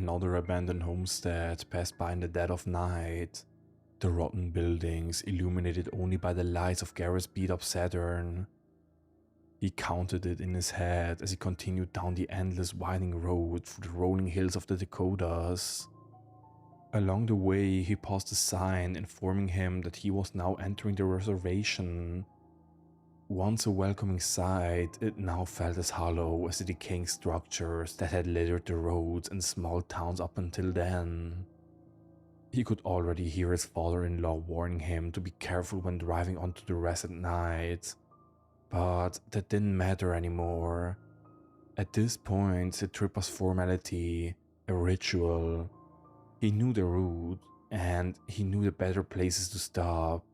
Another abandoned homestead passed by in the dead of night, the rotten buildings illuminated only by the lights of Garrett's beat-up Saturn. He counted it in his head as he continued down the endless winding road through the rolling hills of the Dakotas. Along the way, he passed a sign informing him that he was now entering the reservation. Once a welcoming sight, it now felt as hollow as the decaying structures that had littered the roads and small towns up until then. He could already hear his father-in-law warning him to be careful when driving onto the rest at night. But that didn't matter anymore. At this point, the trip was formality, a ritual. He knew the route, and he knew the better places to stop.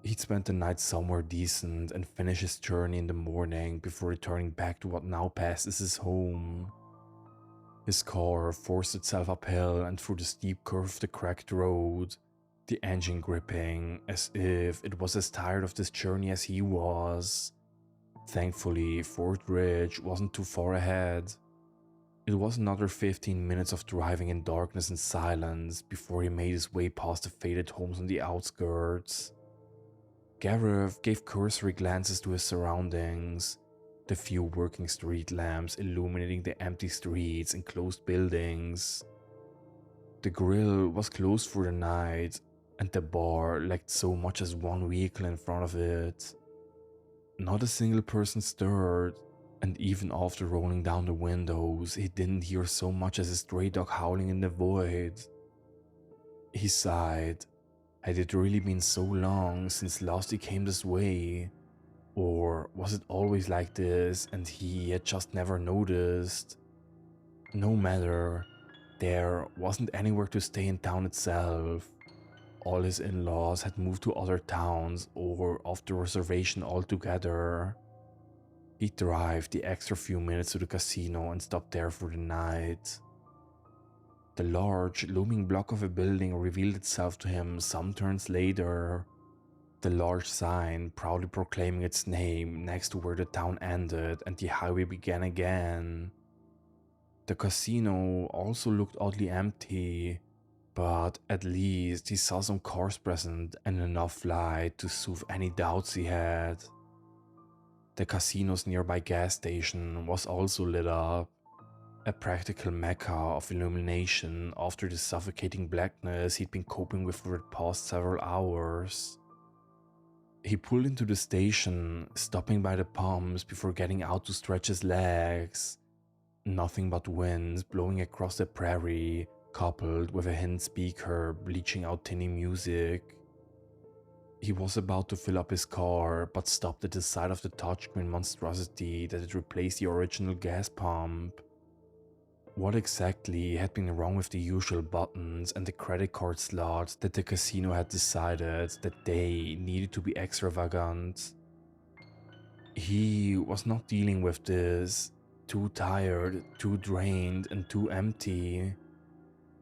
He'd spend the night somewhere decent and finish his journey in the morning before returning back to what now passed as his home. His car forced itself uphill and through the steep curve of the cracked road, the engine gripping as if it was as tired of this journey as he was. Thankfully, Fort Ridge wasn't too far ahead. It was another 15 minutes of driving in darkness and silence before he made his way past the faded homes on the outskirts. Gareth gave cursory glances to his surroundings, the few working street lamps illuminating the empty streets and closed buildings. The grill was closed for the night, and the bar lacked so much as one vehicle in front of it. Not a single person stirred, and even after rolling down the windows, he didn't hear so much as a stray dog howling in the void. He sighed. Had it really been so long since last he came this way? Or was it always like this and he had just never noticed? No matter, there wasn't anywhere to stay in town itself. All his in-laws had moved to other towns or off the reservation altogether. He'd drive the extra few minutes to the casino and stop there for the night. The large, looming block of a building revealed itself to him some turns later. The large sign proudly proclaiming its name next to where the town ended and the highway began again. The casino also looked oddly empty, but at least he saw some cars present and enough light to soothe any doubts he had. The casino's nearby gas station was also lit up, a practical mecca of illumination after the suffocating blackness he'd been coping with for the past several hours. He pulled into the station, stopping by the pumps before getting out to stretch his legs. Nothing but wind blowing across the prairie, coupled with a hidden speaker bleaching out tinny music. He was about to fill up his car, but stopped at the sight of the touchscreen monstrosity that had replaced the original gas pump. What exactly had been wrong with the usual buttons and the credit card slots that the casino had decided that they needed to be extravagant? He was not dealing with this. Too tired, too drained, and too empty.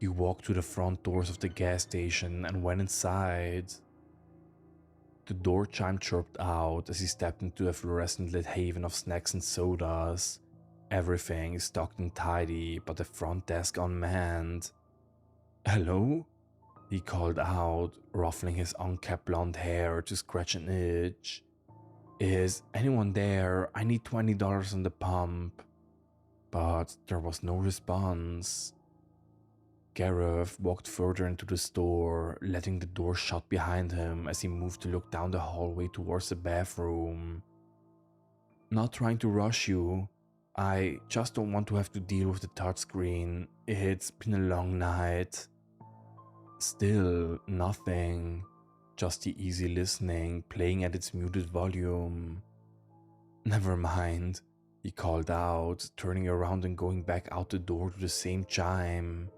He walked to the front doors of the gas station and went inside. The door chime chirped out as he stepped into a fluorescent lit haven of snacks and sodas. Everything stocked and tidy, but the front desk unmanned. "Hello?" he called out, ruffling his unkempt blonde hair to scratch an itch. "Is anyone there? I need $20 on the pump." But there was no response. Gareth walked further into the store, letting the door shut behind him as he moved to look down the hallway towards the bathroom. "Not trying to rush you. I just don't want to have to deal with the touchscreen. It's been a long night." Still nothing. Just the easy listening playing at its muted volume. "Never mind," he called out, turning around and going back out the door to the same chime.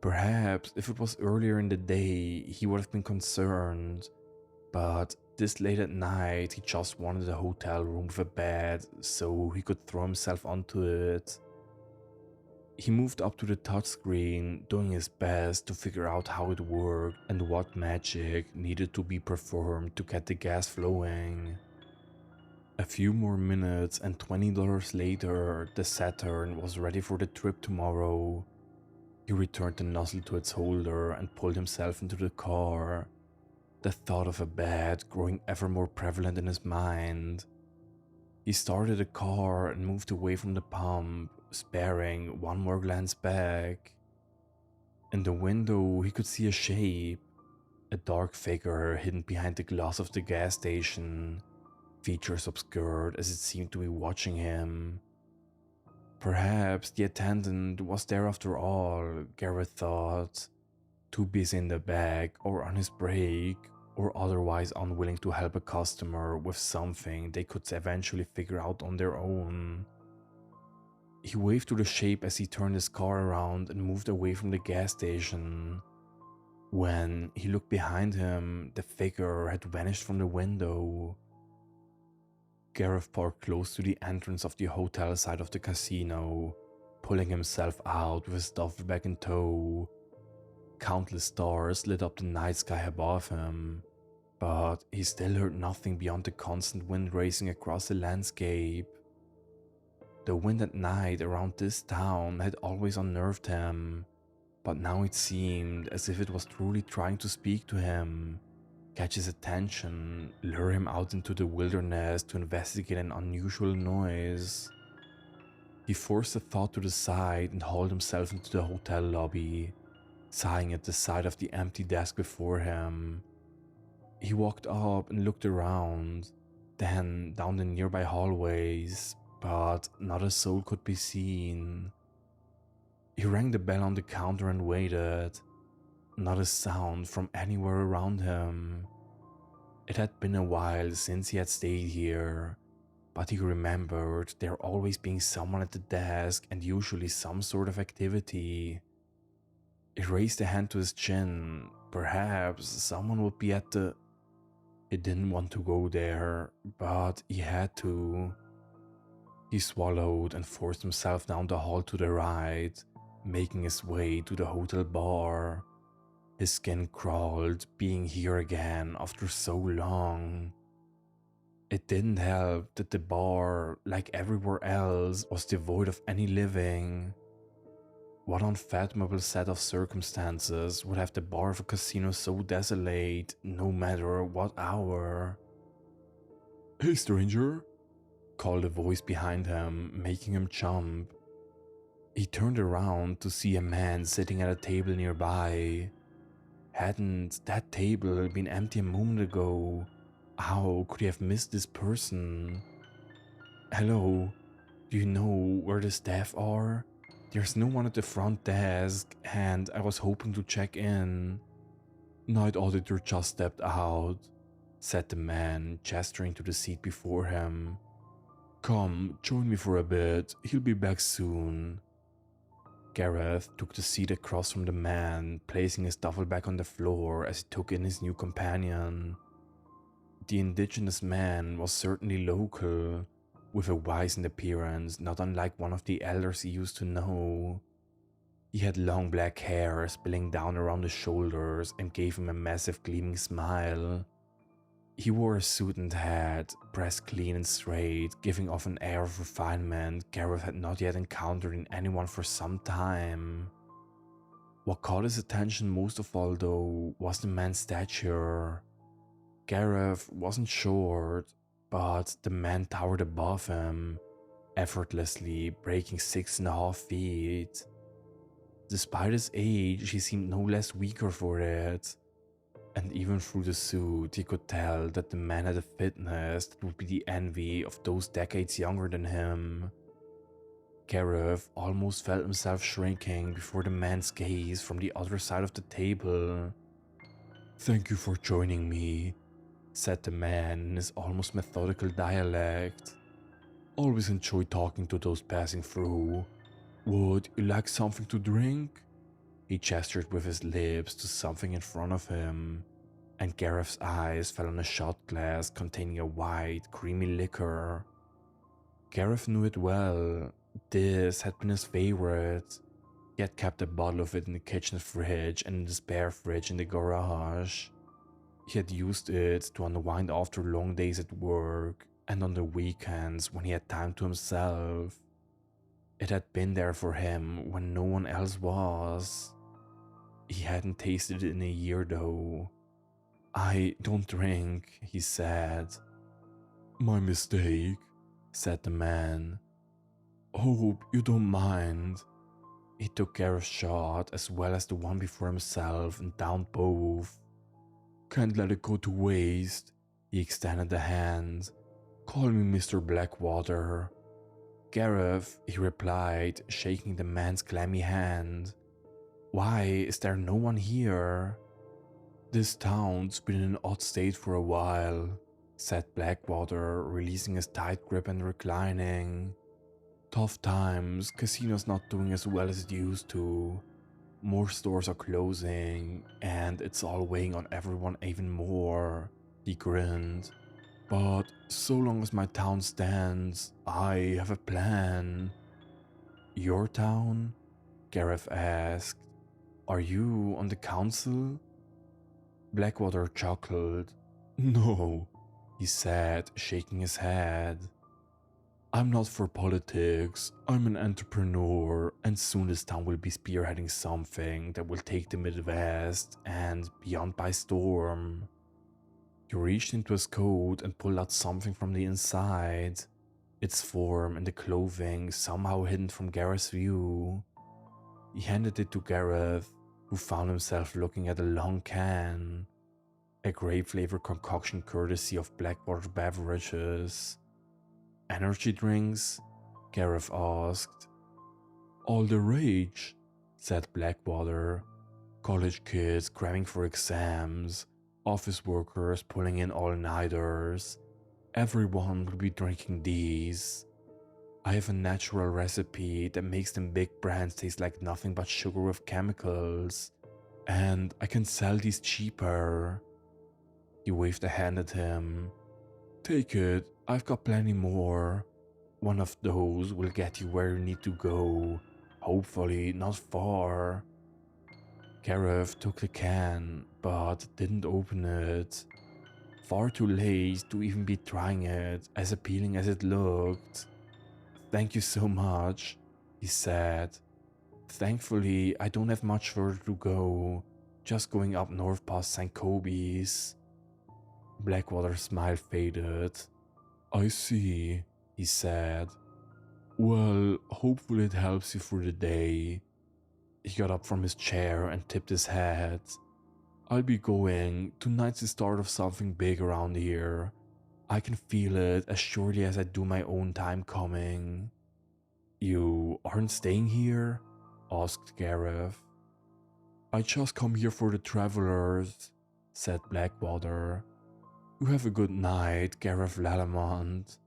Perhaps if it was earlier in the day, he would have been concerned, but this late at night he just wanted a hotel room with a bed so he could throw himself onto it. He moved up to the touchscreen, doing his best to figure out how it worked and what magic needed to be performed to get the gas flowing. A few more minutes and $20 later, the Saturn was ready for the trip tomorrow, He returned the nozzle to its holder and pulled himself into the car, the thought of a bed growing ever more prevalent in his mind. He started the car and moved away from the pump, sparing one more glance back. In the window, he could see a shape, a dark figure hidden behind the glass of the gas station, features obscured as it seemed to be watching him. Perhaps the attendant was there after all, Garrett thought, too busy in the back or on his break, or otherwise unwilling to help a customer with something they could eventually figure out on their own. He waved to the shape as he turned his car around and moved away from the gas station. When he looked behind him, the figure had vanished from the window. Gareth parked close to the entrance of the hotel side of the casino, pulling himself out with his duffel bag in tow. Countless stars lit up the night sky above him, but he still heard nothing beyond the constant wind racing across the landscape. The wind at night around this town had always unnerved him, but now it seemed as if it was truly trying to speak to him, catch his attention, lure him out into the wilderness to investigate an unusual noise. He forced the thought to the side and hauled himself into the hotel lobby, sighing at the sight of the empty desk before him. He walked up and looked around, then down the nearby hallways, but not a soul could be seen. He rang the bell on the counter and waited. Not a sound from anywhere around him. It had been a while since he had stayed here, but he remembered there always being someone at the desk and usually some sort of activity. He raised a hand to his chin. Perhaps someone would be at the... He didn't want to go there, but he had to. He swallowed and forced himself down the hall to the right, making his way to the hotel bar. His skin crawled being here again after so long. It didn't help that the bar, like everywhere else, was devoid of any living. What unfathomable set of circumstances would have the bar of a casino so desolate, no matter what hour? "Hey, stranger," called a voice behind him, making him jump. He turned around to see a man sitting at a table nearby. Hadn't that table been empty a moment ago? How could he have missed this person? "Hello, do you know where the staff are? There's no one at the front desk, and I was hoping to check in." "Night auditor just stepped out," said the man, gesturing to the seat before him. "Come, join me for a bit, he'll be back soon." Gareth took the seat across from the man, placing his duffel bag on the floor as he took in his new companion. The indigenous man was certainly local, with a wizened appearance not unlike one of the elders he used to know. He had long black hair spilling down around his shoulders and gave him a massive gleaming smile. He wore a suit and hat, pressed clean and straight, giving off an air of refinement Gareth had not yet encountered in anyone for some time. What caught his attention most of all, though, was the man's stature. Gareth wasn't short, but the man towered above him, effortlessly breaking 6.5 feet. Despite his age, he seemed no less weaker for it. And even through the suit, he could tell that the man had a fitness that would be the envy of those decades younger than him. Gareth almost felt himself shrinking before the man's gaze from the other side of the table. "Thank you for joining me," said the man in his almost methodical dialect. "Always enjoy talking to those passing through. Would you like something to drink?" He gestured with his lips to something in front of him, and Gareth's eyes fell on a shot glass containing a white, creamy liquor. Gareth knew it well. This had been his favorite. He had kept a bottle of it in the kitchen fridge and in the spare fridge in the garage. He had used it to unwind after long days at work and on the weekends when he had time to himself. It had been there for him when no one else was. He hadn't tasted it in a year though. "I don't drink," he said. "My mistake," said the man. "Hope you don't mind." He took Gareth's shot as well as the one before himself and downed both. "Can't let it go to waste." He extended a hand. "Call me Mr. Blackwater." "Gareth," he replied, shaking the man's clammy hand. "Why is there no one here?" "This town's been in an odd state for a while," said Blackwater, releasing his tight grip and reclining. "Tough times, casino's not doing as well as it used to. More stores are closing, and it's all weighing on everyone even more." He grinned. "But so long as my town stands, I have a plan." "Your town?" Gareth asked. "Are you on the council?" Blackwater chuckled. "No," he said, shaking his head. "I'm not for politics. I'm an entrepreneur, and soon this town will be spearheading something that will take the Midwest and beyond by storm." He reached into his coat and pulled out something from the inside, its form and the clothing somehow hidden from Gareth's view. He handed it to Gareth, who found himself looking at a long can, a grape-flavored concoction courtesy of Blackwater Beverages. "Energy drinks?" Gareth asked. "All the rage," said Blackwater. "College kids cramming for exams, office workers pulling in all-nighters. Everyone will be drinking these. I have a natural recipe that makes them big brands taste like nothing but sugar with chemicals, and I can sell these cheaper." He waved a hand at him. "Take it, I've got plenty more. One of those will get you where you need to go, hopefully not far." Gareth took the can, but didn't open it. Far too late to even be trying it, as appealing as it looked. "Thank you so much," he said. "Thankfully, I don't have much further to go, just going up north past St. Kobe's." Blackwater's smile faded. "I see," he said. "Well, hopefully it helps you through the day." He got up from his chair and tipped his hat. "I'll be going. Tonight's the start of something big around here. I can feel it as surely as I do my own time coming." "You aren't staying here?" asked Gareth. "I just come here for the travelers," said Blackwater. "You have a good night, Gareth Lalamont."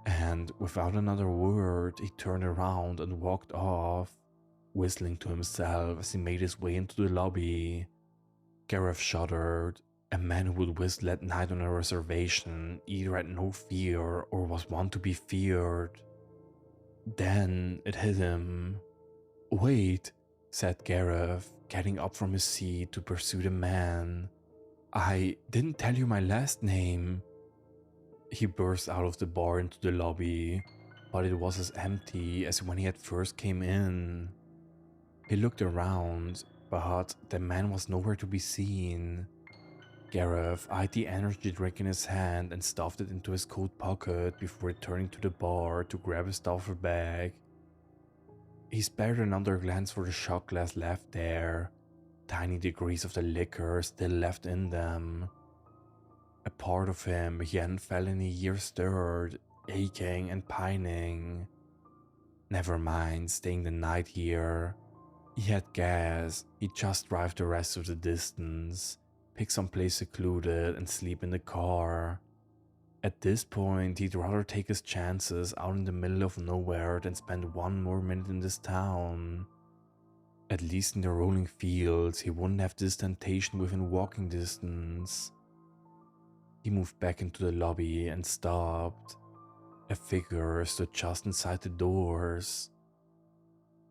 And without another word, he turned around and walked off, whistling to himself as he made his way into the lobby. Gareth shuddered. A man who would whistle at night on a reservation either had no fear or was one to be feared. Then it hit him. "Wait," said Gareth, getting up from his seat to pursue the man. "I didn't tell you my last name." He burst out of the bar into the lobby, but it was as empty as when he had first came in. He looked around, but the man was nowhere to be seen. Gareth eyed the energy drink in his hand and stuffed it into his coat pocket before returning to the bar to grab his duffel bag. He spared another glance for the shot glass left there, tiny degrees of the liquor still left in them. A part of him he hadn't felt in a year stirred, aching and pining. Never mind staying the night here. He had gas, he'd just drive the rest of the distance, pick some place secluded and sleep in the car. At this point, he'd rather take his chances out in the middle of nowhere than spend one more minute in this town. At least in the rolling fields, he wouldn't have this temptation within walking distance. He moved back into the lobby and stopped. A figure stood just inside the doors.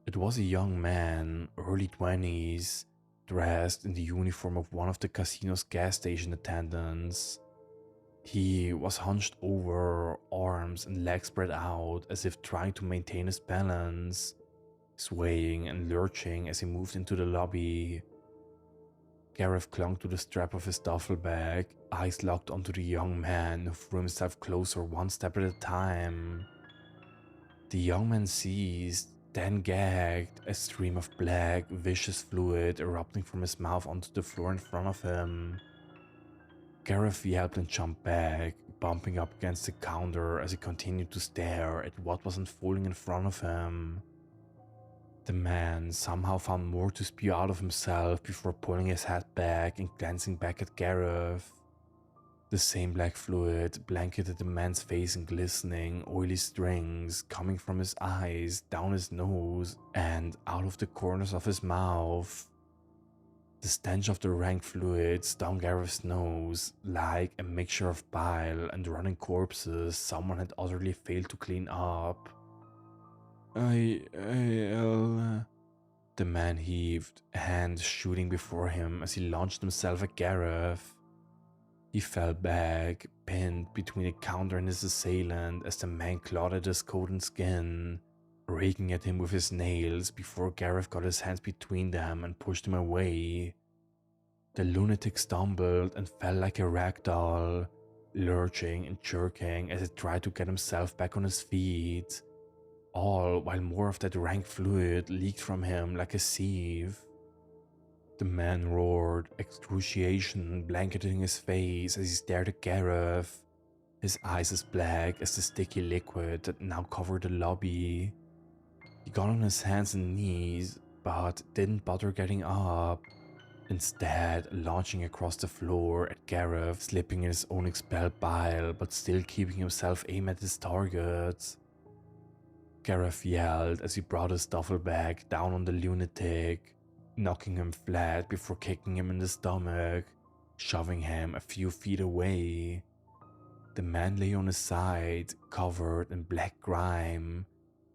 It was a young man, early 20s, dressed in the uniform of one of the casino's gas station attendants. He was hunched over, arms and legs spread out as if trying to maintain his balance, swaying and lurching as he moved into the lobby. Gareth clung to the strap of his duffel bag, eyes locked onto the young man who threw himself closer one step at a time. The young man ceased, then gagged, a stream of black, vicious fluid erupting from his mouth onto the floor in front of him. Gareth yelped and jumped back, bumping up against the counter as he continued to stare at what was unfolding in front of him. The man somehow found more to spew out of himself before pulling his head back and glancing back at Gareth. The same black fluid blanketed the man's face in glistening, oily strings coming from his eyes, down his nose, and out of the corners of his mouth. The stench of the rank fluid stung Gareth's nose, like a mixture of bile and running corpses someone had utterly failed to clean up. The man heaved, hands shooting before him as he launched himself at Gareth. He fell back, pinned between the counter and his assailant as the man clawed at his coat and skin, raking at him with his nails before Gareth got his hands between them and pushed him away. The lunatic stumbled and fell like a rag doll, lurching and jerking as he tried to get himself back on his feet, all while more of that rank fluid leaked from him like a sieve. The man roared, excruciation blanketing his face as he stared at Gareth, his eyes as black as the sticky liquid that now covered the lobby. He got on his hands and knees, but didn't bother getting up, instead launching across the floor at Gareth, slipping in his own expelled bile but still keeping himself aim at his target. Gareth yelled as he brought his duffel bag down on the lunatic, knocking him flat before kicking him in the stomach, shoving him a few feet away. The man lay on his side, covered in black grime,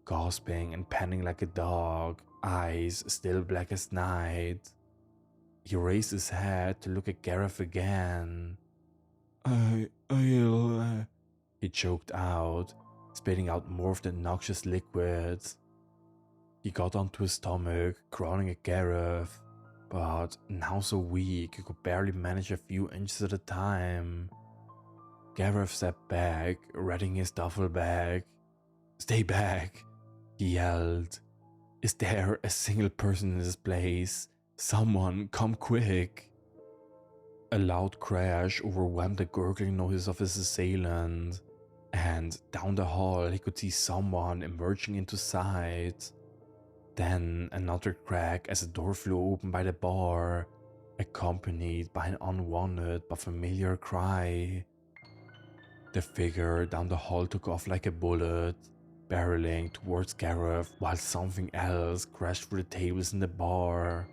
gasping and panting like a dog, eyes still black as night. He raised his head to look at Gareth again. He choked out, spitting out more of the noxious liquid. He got onto his stomach, crawling at Gareth, but now so weak he could barely manage a few inches at a time. Gareth stepped back, readying his duffel bag. "Stay back," he yelled. "Is there a single person in this place? Someone, come quick." A loud crash overwhelmed the gurgling noises of his assailant, and down the hall he could see someone emerging into sight. Then another crack as a door flew open by the bar, accompanied by an unwanted but familiar cry. The figure down the hall took off like a bullet, barreling towards Gareth while something else crashed through the tables in the bar.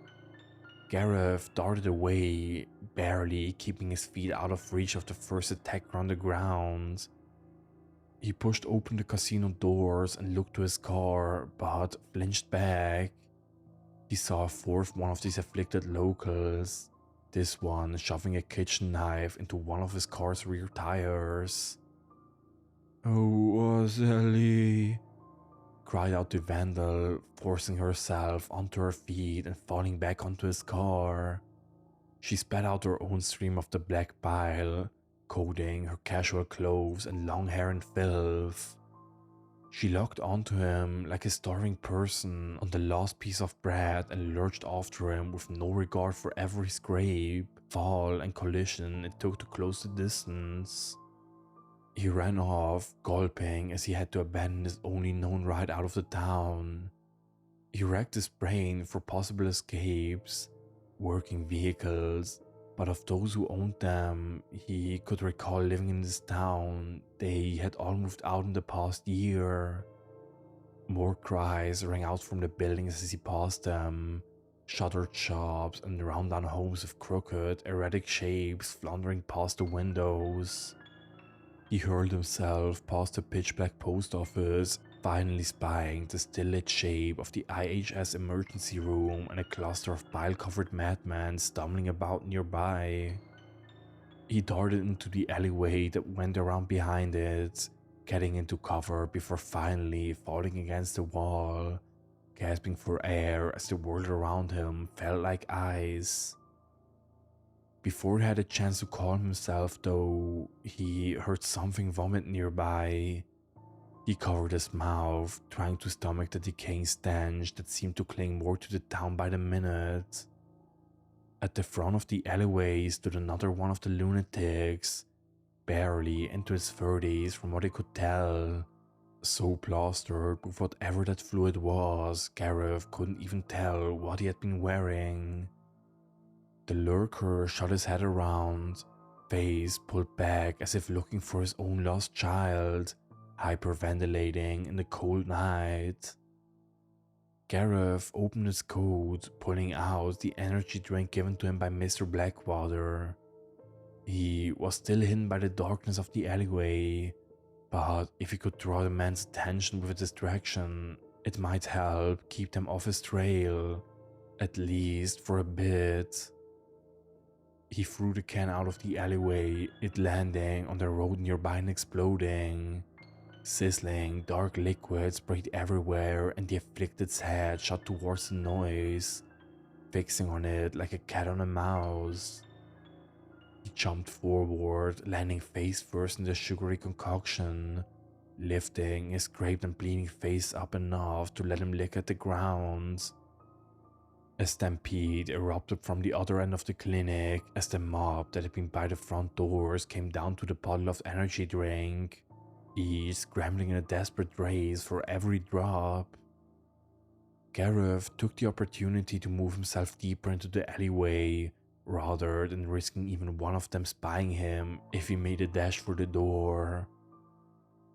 Gareth darted away, barely keeping his feet out of reach of the first attacker on the ground. He pushed open the casino doors and looked to his car, but flinched back. He saw a fourth one of these afflicted locals, this one shoving a kitchen knife into one of his car's rear tires. "Oh, Sally," cried out the vandal, forcing herself onto her feet and falling back onto his car. She spat out her own stream of the black bile, coating her casual clothes and long hair in filth. She locked onto him like a starving person on the last piece of bread and lurched after him with no regard for every scrape, fall and collision it took to close the distance. He ran off, gulping as he had to abandon his only known ride out of the town. He racked his brain for possible escapes, working vehicles, but of those who owned them, he could recall living in this town. They had all moved out in the past year. More cries rang out from the buildings as he passed them, shuttered shops and rundown homes with crooked, erratic shapes floundering past the windows. He hurled himself past the pitch-black post office, finally spying the still-lit shape of the IHS emergency room and a cluster of bile-covered madmen stumbling about nearby. He darted into the alleyway that went around behind it, getting into cover before finally falling against the wall, gasping for air as the world around him felt like ice. Before he had a chance to calm himself though, he heard something vomit nearby. He covered his mouth, trying to stomach the decaying stench that seemed to cling more to the town by the minute. At the front of the alleyway stood another one of the lunatics, barely into his 30s from what he could tell. So plastered with whatever that fluid was, Gareth couldn't even tell what he had been wearing. The lurker shot his head around, face pulled back as if looking for his own lost child, hyperventilating in the cold night. Gareth opened his coat, pulling out the energy drink given to him by Mr. Blackwater. He was still hidden by the darkness of the alleyway, but if he could draw the man's attention with a distraction, it might help keep them off his trail, at least for a bit. He threw the can out of the alleyway, it landing on the road nearby and exploding. Sizzling, dark liquid sprayed everywhere and the afflicted's head shot towards the noise, fixing on it like a cat on a mouse. He jumped forward, landing face first in the sugary concoction, lifting his scraped and bleeding face up enough to let him lick at the ground. A stampede erupted from the other end of the clinic as the mob that had been by the front doors came down to the bottle of energy drink, each scrambling in a desperate race for every drop. Gareth took the opportunity to move himself deeper into the alleyway, rather than risking even one of them spying him if he made a dash for the door.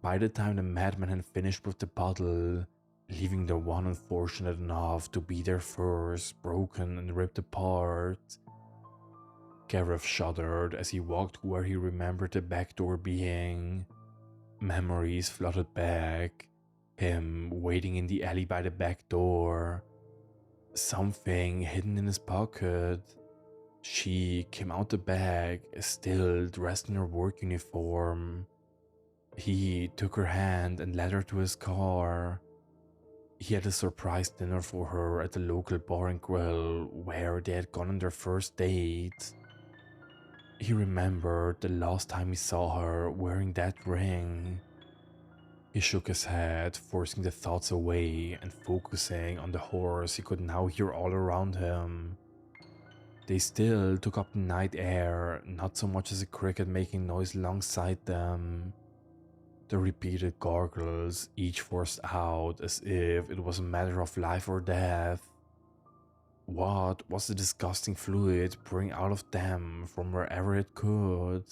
By the time the madman had finished with the bottle, leaving the one unfortunate enough to be there first broken and ripped apart, Gareth shuddered as he walked to where he remembered the back door being. Memories flooded back, him waiting in the alley by the back door, something hidden in his pocket. She came out the bag, still dressed in her work uniform. He took her hand and led her to his car. He had a surprise dinner for her at the local bar and grill where they had gone on their first date. He remembered the last time he saw her wearing that ring. He shook his head, forcing the thoughts away and focusing on the horrors he could now hear all around him. They still took up the night air, not so much as a cricket making noise alongside them. The repeated gargles, each forced out as if it was a matter of life or death. What was the disgusting fluid pouring out of them from wherever it could?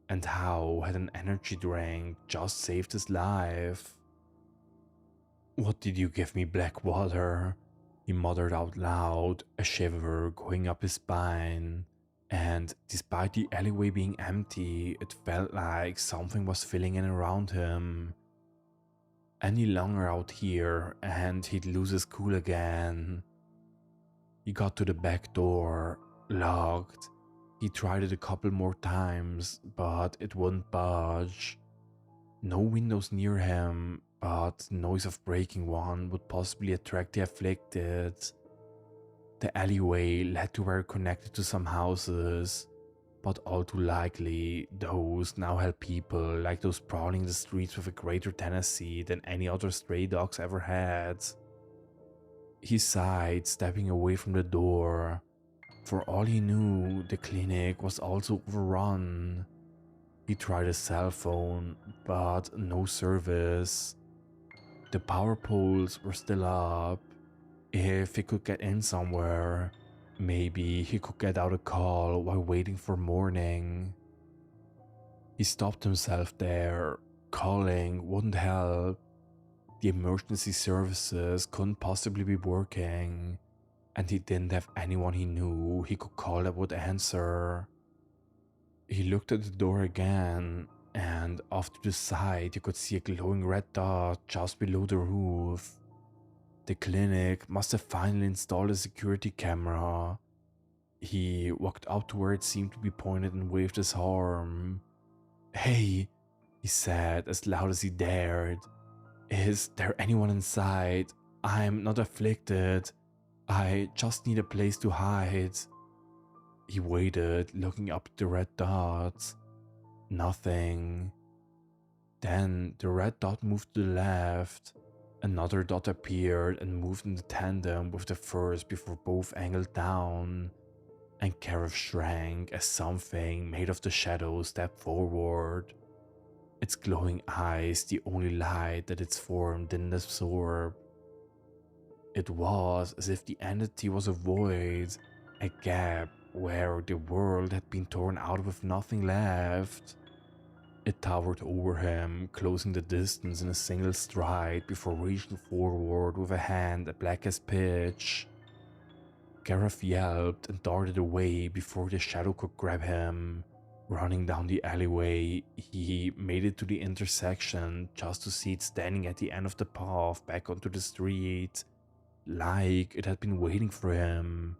And how had an energy drink just saved his life? "What did you give me, Blackwater?" he muttered out loud, a shiver going up his spine. And despite the alleyway being empty, it felt like something was filling in around him. Any longer out here and he'd lose his cool again. He got to the back door, locked. He tried it a couple more times, but it wouldn't budge. No windows near him, but the noise of breaking one would possibly attract the afflicted. The alleyway led to where it connected to some houses, but all too likely those now held people like those prowling the streets with a greater tenacity than any other stray dogs ever had. He sighed, stepping away from the door. For all he knew, the clinic was also overrun. He tried his cell phone, but no service. The power poles were still up. If he could get in somewhere, maybe he could get out a call while waiting for morning. He stopped himself there. Calling wouldn't help. The emergency services couldn't possibly be working, and he didn't have anyone he knew he could call that would answer. He looked at the door again, and off to the side you could see a glowing red dot just below the roof. The clinic must have finally installed a security camera. He walked out to where it seemed to be pointed and waved his arm. "Hey," he said as loud as he dared. "Is there anyone inside? I'm not afflicted. I just need a place to hide." He waited, looking up at the red dots. Nothing. Then the red dot moved to the left. Another dot appeared and moved in tandem with the first before both angled down. And Gareth shrank as something made of the shadow stepped forward. Its glowing eyes the only light that its form didn't absorb. It was as if the entity was a void, a gap where the world had been torn out with nothing left. It towered over him, closing the distance in a single stride before reaching forward with a hand black as pitch. Gareth yelped and darted away before the shadow could grab him. Running down the alleyway, he made it to the intersection just to see it standing at the end of the path back onto the street, like it had been waiting for him.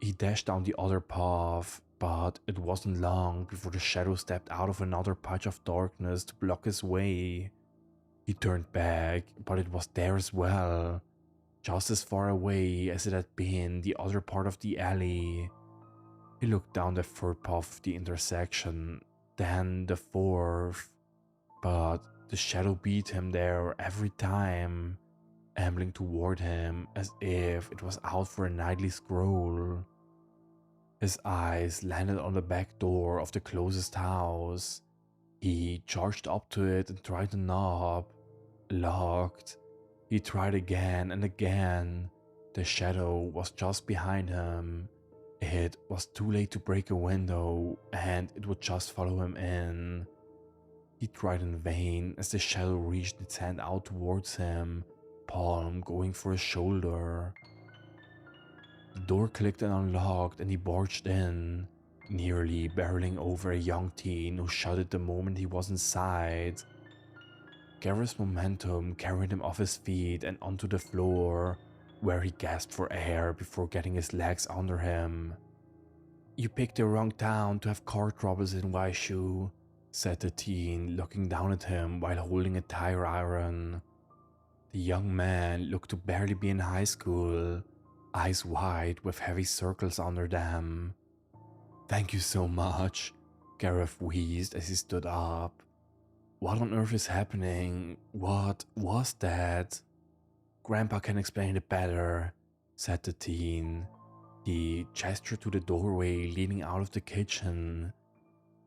He dashed down the other path, but it wasn't long before the shadow stepped out of another patch of darkness to block his way. He turned back, but it was there as well, just as far away as it had been the other part of the alley. He looked down the third path of the intersection, then the fourth, but the shadow beat him there every time, ambling toward him as if it was out for a nightly scroll. His eyes landed on the back door of the closest house. He charged up to it and tried the knob. Locked. He tried again and again. The shadow was just behind him. It was too late to break a window, and it would just follow him in. He tried in vain as the shadow reached its hand out towards him, palm going for his shoulder. The door clicked and unlocked, and he barged in, nearly barreling over a young teen who shouted the moment he was inside. Gareth's momentum carried him off his feet and onto the floor, where he gasped for air before getting his legs under him. "You picked the wrong town to have car troubles in, Waishu," said the teen, looking down at him while holding a tire iron. The young man looked to barely be in high school, eyes wide with heavy circles under them. "Thank you so much," Gareth wheezed as he stood up. "What on earth is happening? What was that?" "Grandpa can explain it better," said the teen. He gestured to the doorway leading out of the kitchen.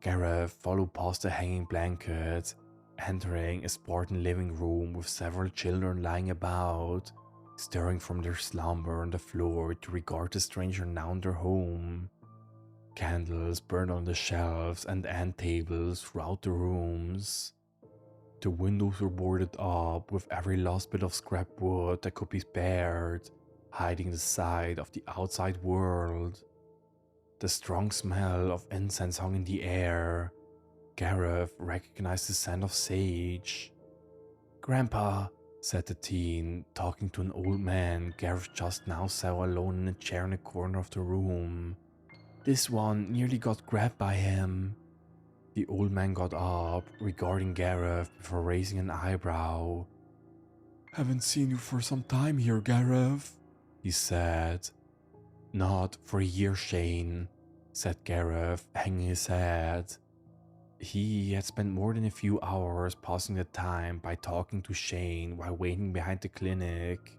Gareth followed past the hanging blanket, entering a Spartan living room with several children lying about, stirring from their slumber on the floor to regard the stranger now in their home. Candles burned on the shelves and end tables throughout the rooms. The windows were boarded up with every last bit of scrap wood that could be spared, hiding the sight of the outside world. The strong smell of incense hung in the air. Gareth recognized the scent of sage. "Grandpa," said the teen, talking to an old man Gareth just now saw alone in a chair in a corner of the room. "This one nearly got grabbed by him." The old man got up, regarding Gareth before raising an eyebrow. "Haven't seen you for some time here, Gareth," he said. "Not for a year, Shane," said Gareth, hanging his head. He had spent more than a few hours passing the time by talking to Shane while waiting behind the clinic.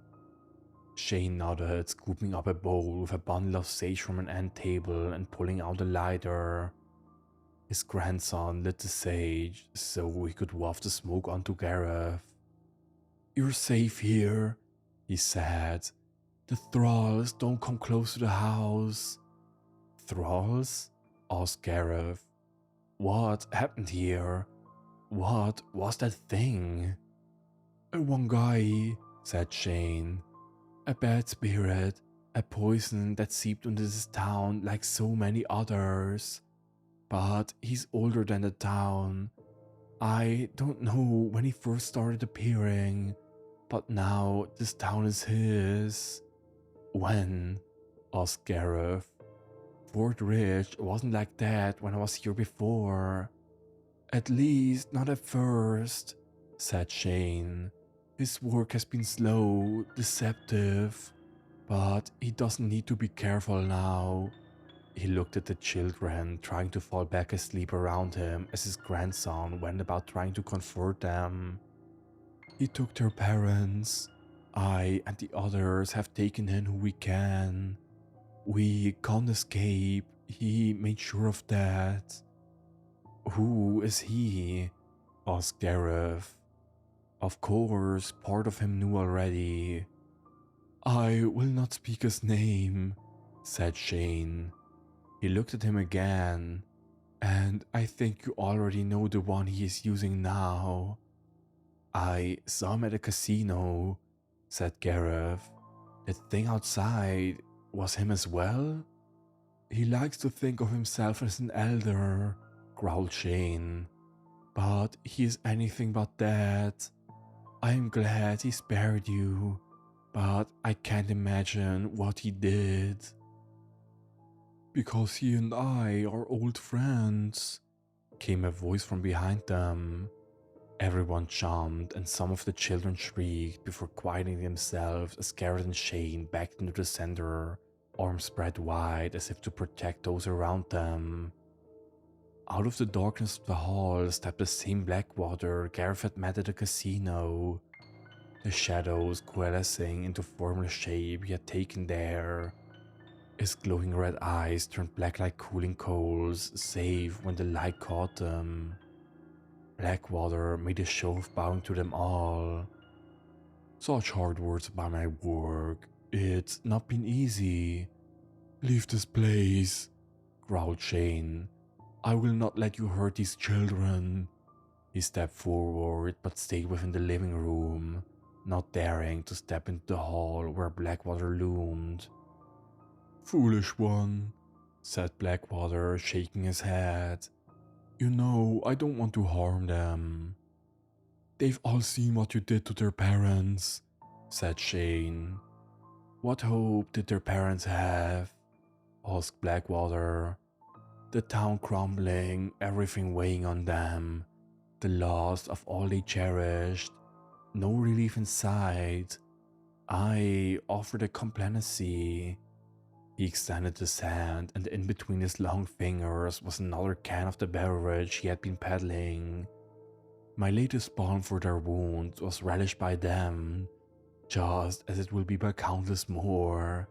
Shane nodded, scooping up a bowl with a bundle of sage from an end table and pulling out a lighter. His grandson lit the sage so he could waft the smoke onto Gareth. "You're safe here," he said. "The thralls don't come close to the house." "Thralls?" asked Gareth. "What happened here? What was that thing?" "A Wangai," said Shane. "A bad spirit, a poison that seeped into this town like so many others. But he's older than the town. I don't know when he first started appearing, but now this town is his." "When?" asked Gareth. word rich wasn't like that when I was here before. At least not at first, said Shane. His work has been slow, deceptive, but he doesn't need to be careful now. He looked at the children, trying to fall back asleep around him as his grandson went about trying to comfort them. He took their parents. I and the others have taken in who we can. We can't escape, he made sure of that. Who is he? Asked Gareth. Of course, part of him knew already. I will not speak his name, said Shane. He looked at him again, and I think you already know the one he is using now. I saw him at a casino, said Gareth. That thing outside was him as well? He likes to think of himself as an elder, growled Shane. But he is anything but that. I am glad he spared you, but I can't imagine what he did. Because he and I are old friends, came a voice from behind them. Everyone jumped and some of the children shrieked before quieting themselves as Gareth and Shane backed into the center, arms spread wide as if to protect those around them. Out of the darkness of the hall stepped the same Blackwater Gareth had met at the casino, the shadows coalescing into formless shape he had taken there. His glowing red eyes turned black like cooling coals, save when the light caught them. Blackwater made a show of bowing to them all. Such hard words about my work. It's not been easy. Leave this place, growled Shane. I will not let you hurt these children. He stepped forward but stayed within the living room, not daring to step into the hall where Blackwater loomed. Foolish one, said Blackwater, shaking his head. You know, I don't want to harm them. They've all seen what you did to their parents, said Shane. What hope did their parents have? Asked Blackwater. The town crumbling, everything weighing on them, the loss of all they cherished, no relief in sight. I offered a complacency. He extended his hand, and in between his long fingers was another can of the beverage he had been peddling. My latest balm for their wounds was relished by them, just as it will be by countless more.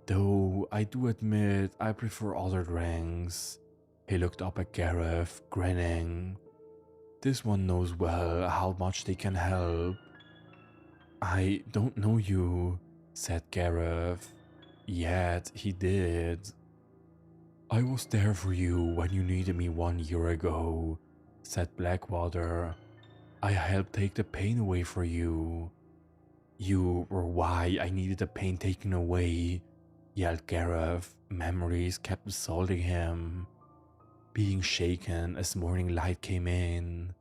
Though I do admit I prefer other drinks. He looked up at Gareth, grinning. This one knows well how much they can help. I don't know you, said Gareth. Yet he did. I was there for you when you needed me 1 year ago, said Blackwater. I helped take the pain away for you. You were why I needed the pain taken away, yelled Gareth. Memories kept assaulting him. Being shaken as morning light came in.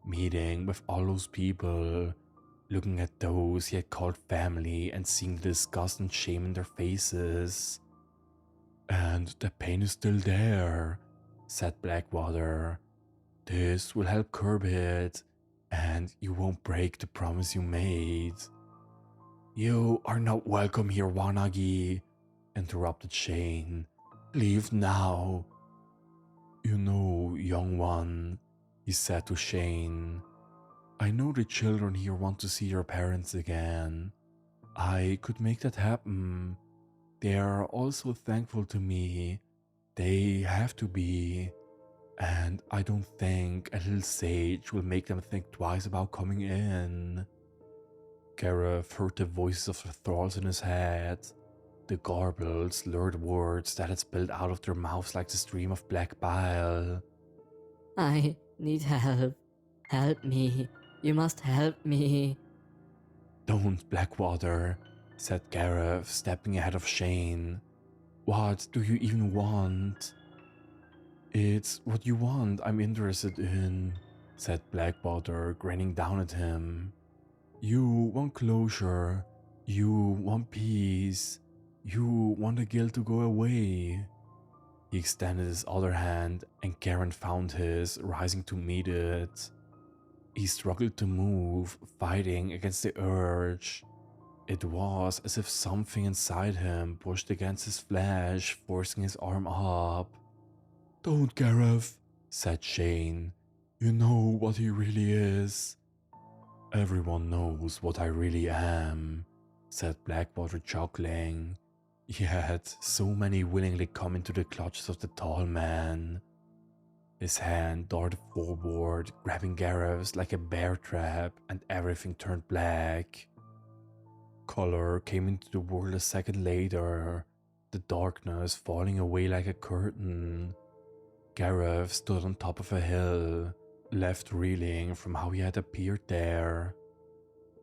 Meeting with all those people. Looking at those he had called family and seeing the disgust and shame in their faces. And the pain is still there, said Blackwater. This will help curb it, and you won't break the promise you made. You are not welcome here, Wanagi, interrupted Shane. Leave now. You know, young one, he said to Shane. I know the children here want to see their parents again. I could make that happen. They are also thankful to me. They have to be. And I don't think a little sage will make them think twice about coming in. Gareth heard the voices of the thralls in his head. The garbled, slurred words that had spilled out of their mouths like the stream of black bile. I need help. Help me. You must help me. Don't, Blackwater, said Gareth, stepping ahead of Shane. What do you even want? It's what you want I'm interested in, said Blackwater, grinning down at him. You want closure. You want peace. You want the guilt to go away. He extended his other hand, and Garen found his, rising to meet it. He struggled to move, fighting against the urge. It was as if something inside him pushed against his flesh, forcing his arm up. "Don't, Gareth," said Shane. "You know what he really is." "Everyone knows what I really am," said Blackwater, chuckling. Yet so many willingly come into the clutches of the tall man. His hand darted forward, grabbing Gareth's like a bear trap, and everything turned black. Color came into the world a second later, the darkness falling away like a curtain. Gareth stood on top of a hill, left reeling from how he had appeared there.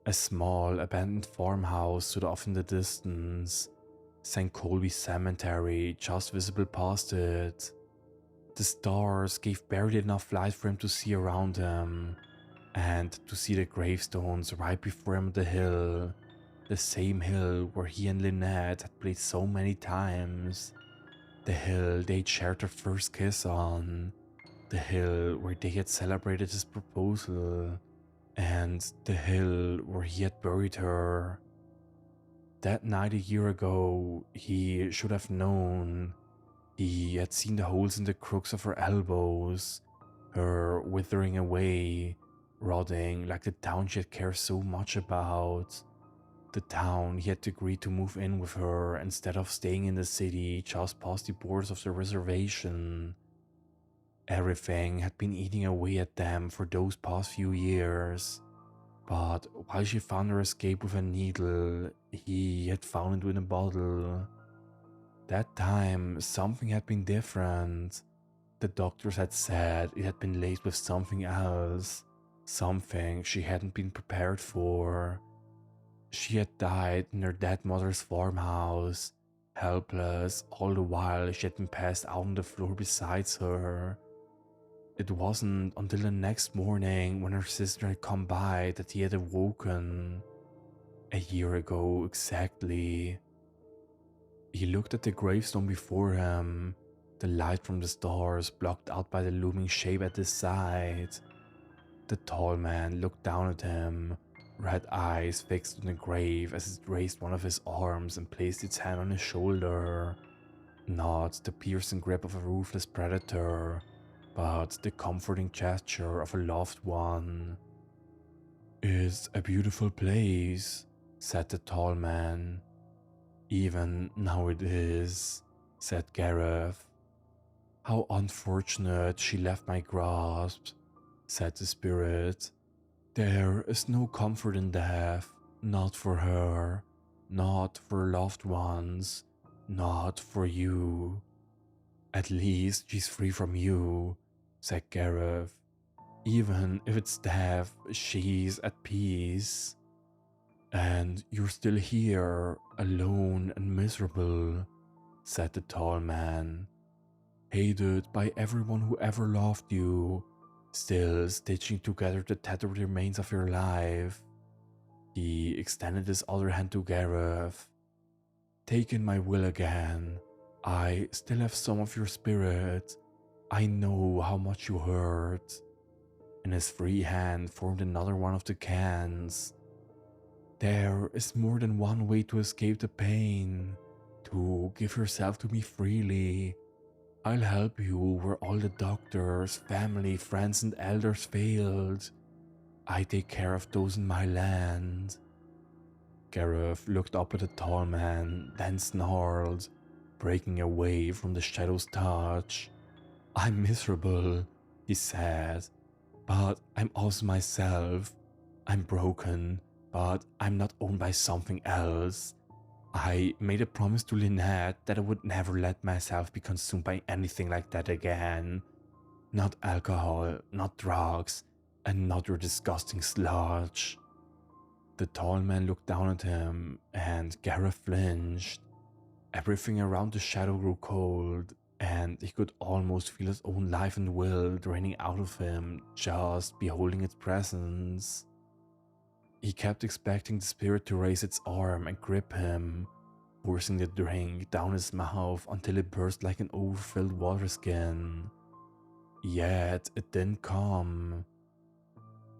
A small, abandoned farmhouse stood off in the distance, St. Colby's cemetery just visible past it. The stars gave barely enough light for him to see around him, and to see the gravestones right before him on the hill, the same hill where he and Lynette had played so many times, the hill they'd shared their first kiss on, the hill where they had celebrated his proposal, and the hill where he had buried her. That night a year ago, he should have known. He had seen the holes in the crooks of her elbows, her withering away, rotting like the town she had cared so much about. The town he had agreed to move in with her instead of staying in the city just past the borders of the reservation. Everything had been eating away at them for those past few years. But while she found her escape with a needle, he had found it with a bottle. That time, something had been different. The doctors had said it had been laced with something else, something she hadn't been prepared for. She had died in her dead mother's farmhouse, helpless, all the while she had been passed out on the floor beside her. It wasn't until the next morning when her sister had come by that he had awoken. A year ago exactly. He looked at the gravestone before him, the light from the stars blocked out by the looming shape at his side. The tall man looked down at him, red eyes fixed on the grave as it raised one of his arms and placed its hand on his shoulder. Not the piercing grip of a ruthless predator, but the comforting gesture of a loved one. "It's a beautiful place," said the tall man. "Even now it is," said Gareth. "How unfortunate she left my grasp," said the spirit. "There is no comfort in death, not for her, not for loved ones, not for you." "At least she's free from you," said Gareth. "Even if it's death, she's at peace." "And you're still here, alone and miserable," said the tall man. "Hated by everyone who ever loved you, still stitching together the tattered remains of your life." He extended his other hand to Gareth. "Take in my will again. I still have some of your spirit. I know how much you hurt." And his free hand formed another one of the cans. "There is more than one way to escape the pain, to give yourself to me freely. I'll help you where all the doctors, family, friends and elders failed. I take care of those in my land." Gareth looked up at the tall man, then snarled, breaking away from the shadow's touch. "I'm miserable," he said, "but I'm also myself. I'm broken, but I'm not owned by something else. I made a promise to Lynette that I would never let myself be consumed by anything like that again. Not alcohol, not drugs, and not your disgusting sludge." The tall man looked down at him, and Gareth flinched. Everything around the shadow grew cold, and he could almost feel his own life and will draining out of him just beholding its presence. He kept expecting the spirit to raise its arm and grip him, forcing the drink down his mouth until it burst like an overfilled water skin. Yet it didn't come.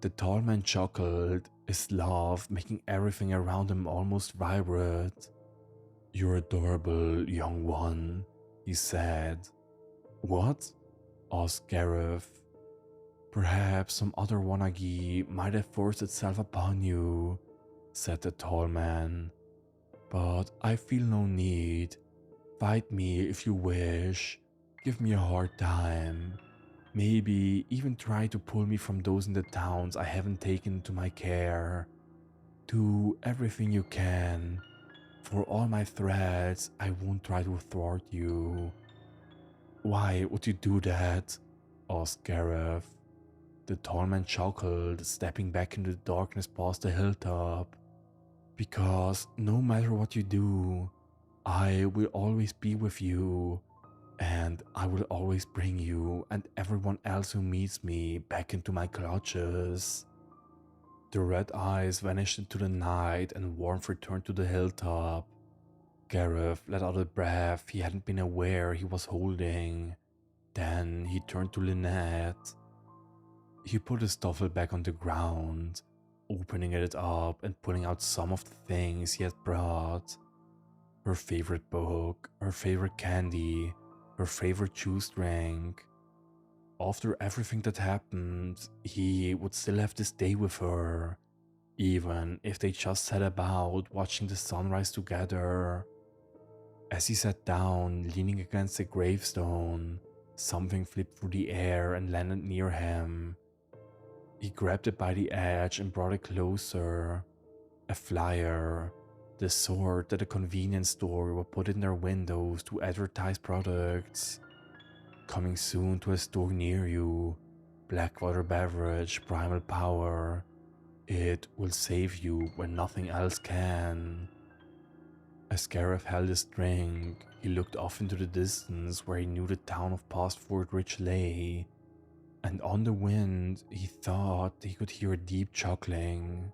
The tall man chuckled, his laugh making everything around him almost vibrate. "You're adorable, young one," he said. "What?" asked Gareth. "Perhaps some other wanagi might have forced itself upon you," said the tall man. "But I feel no need. Fight me if you wish. Give me a hard time. Maybe even try to pull me from those in the towns I haven't taken into my care. Do everything you can. For all my threats, I won't try to thwart you." "Why would you do that?" asked Gareth. The tall man chuckled, stepping back into the darkness past the hilltop. "Because no matter what you do, I will always be with you, and I will always bring you and everyone else who meets me back into my clutches." The red eyes vanished into the night and warmth returned to the hilltop. Gareth let out a breath he hadn't been aware he was holding. Then he turned to Lynette. He put his duffel back on the ground, opening it up and pulling out some of the things he had brought. Her favorite book, her favorite candy, her favorite juice drink. After everything that happened, he would still have to stay with her, even if they just sat about watching the sunrise together. As he sat down, leaning against the gravestone, something flipped through the air and landed near him. He grabbed it by the edge and brought it closer. A flyer, the sort that a convenience store would put in their windows to advertise products. "Coming soon to a store near you. Blackwater beverage, primal power. It will save you when nothing else can." As Gareth held his drink, he looked off into the distance where he knew the town of Past Fort Ridge lay, and on the wind he thought he could hear a deep chuckling.